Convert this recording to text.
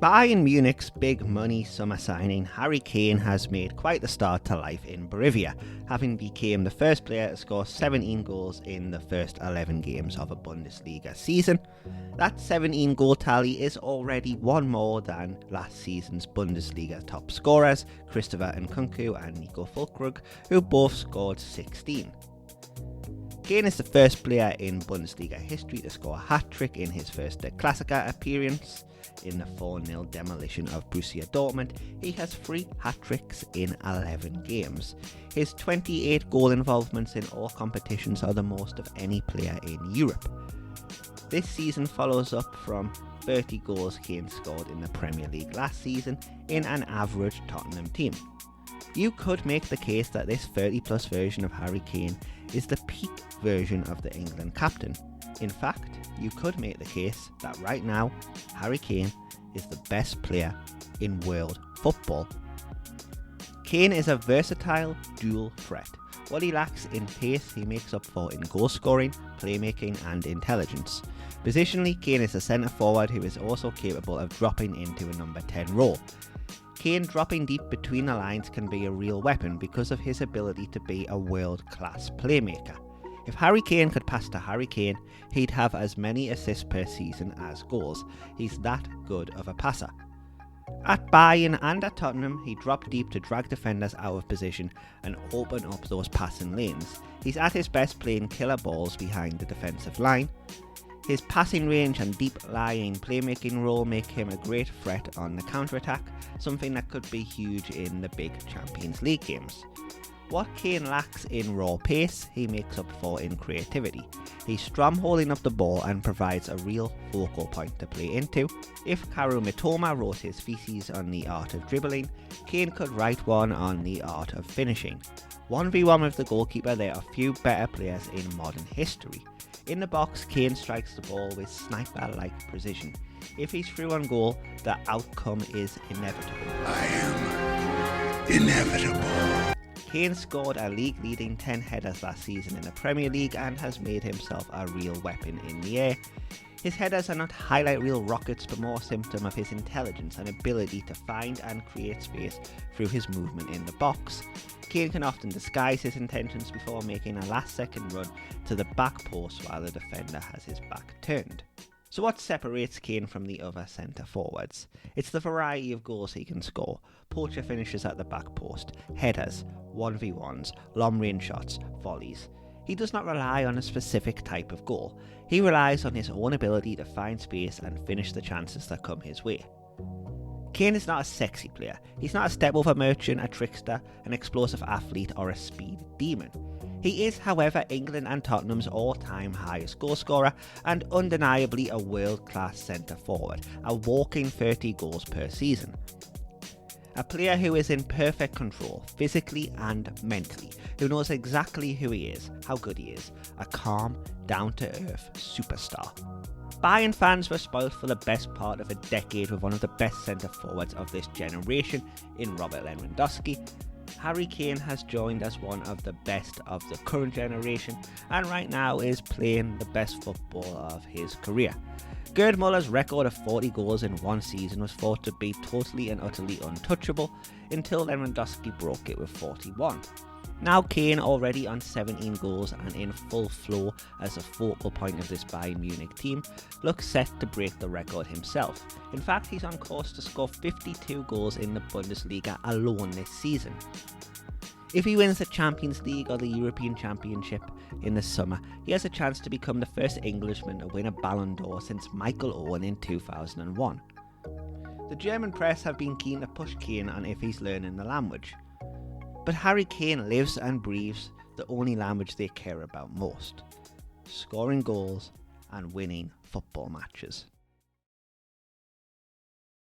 Bayern Munich's big money summer signing Harry Kane has made quite the start to life in Bolivia, having become the first player to score 17 goals in the first 11 games of a Bundesliga season. That 17 goal tally is already one more than last season's Bundesliga top scorers Christopher Nkunku and Nico Füllkrug, who both scored 16. Kane is the first player in Bundesliga history to score a hat-trick in his first Der Klassiker appearance. In the 4-0 demolition of Borussia Dortmund, he has 3 hat-tricks in 11 games. His 28 goal involvements in all competitions are the most of any player in Europe. This season follows up from 30 goals Kane scored in the Premier League last season in an average Tottenham team. You could make the case that this 30-plus version of Harry Kane is the peak version of the England captain. In fact, you could make the case that right now, Harry Kane is the best player in world football. Kane is a versatile dual threat. What he lacks in pace, he makes up for in goal scoring, playmaking and intelligence. Positionally, Kane is a centre forward who is also capable of dropping into a number 10 role. Kane dropping deep between the lines can be a real weapon because of his ability to be a world-class playmaker. If Harry Kane could pass to Harry Kane, he'd have as many assists per season as goals. He's that good of a passer. At Bayern and at Tottenham, he dropped deep to drag defenders out of position and open up those passing lanes. He's at his best playing killer balls behind the defensive line. His passing range and deep-lying playmaking role make him a great threat on the counter-attack, something that could be huge in the big Champions League games. What Kane lacks in raw pace, he makes up for in creativity. He's strong holding up the ball and provides a real focal point to play into. If Kaoru Mitoma wrote his thesis on the art of dribbling, Kane could write one on the art of finishing. 1v1 with the goalkeeper, there are few better players in modern history. In the box, Kane strikes the ball with sniper-like precision. If he's through on goal, the outcome is inevitable. I am inevitable. Kane scored a league-leading 10 headers last season in the Premier League and has made himself a real weapon in the air. His headers are not highlight reel rockets but more a symptom of his intelligence and ability to find and create space through his movement in the box. Kane can often disguise his intentions before making a last-second run to the back post while the defender has his back turned. So what separates Kane from the other centre forwards? It's the variety of goals he can score. Poacher finishes at the back post, headers, 1v1s, long range shots, volleys. He does not rely on a specific type of goal. He relies on his own ability to find space and finish the chances that come his way. Kane is not a sexy player. He's not a step-over merchant, a trickster, an explosive athlete or a speed demon. He is, however, England and Tottenham's all-time highest goalscorer and undeniably a world-class centre-forward, a walking 30 goals per season. A player who is in perfect control, physically and mentally, who knows exactly who he is, how good he is, a calm, down-to-earth superstar. Bayern fans were spoiled for the best part of a decade with one of the best centre-forwards of this generation in Robert Lewandowski. Harry Kane has joined as one of the best of the current generation and right now is playing the best football of his career. Gerd Muller's record of 40 goals in one season was thought to be totally and utterly untouchable until Lewandowski broke it with 41. Now Kane, already on 17 goals and in full flow as a focal point of this Bayern Munich team, looks set to break the record himself. In fact, he's on course to score 52 goals in the Bundesliga alone this season. If he wins the Champions League or the European Championship in the summer, he has a chance to become the first Englishman to win a Ballon d'Or since Michael Owen in 2001. The German press have been keen to push Kane on if he's learning the language. But Harry Kane lives and breathes the only language they care about most: scoring goals and winning football matches.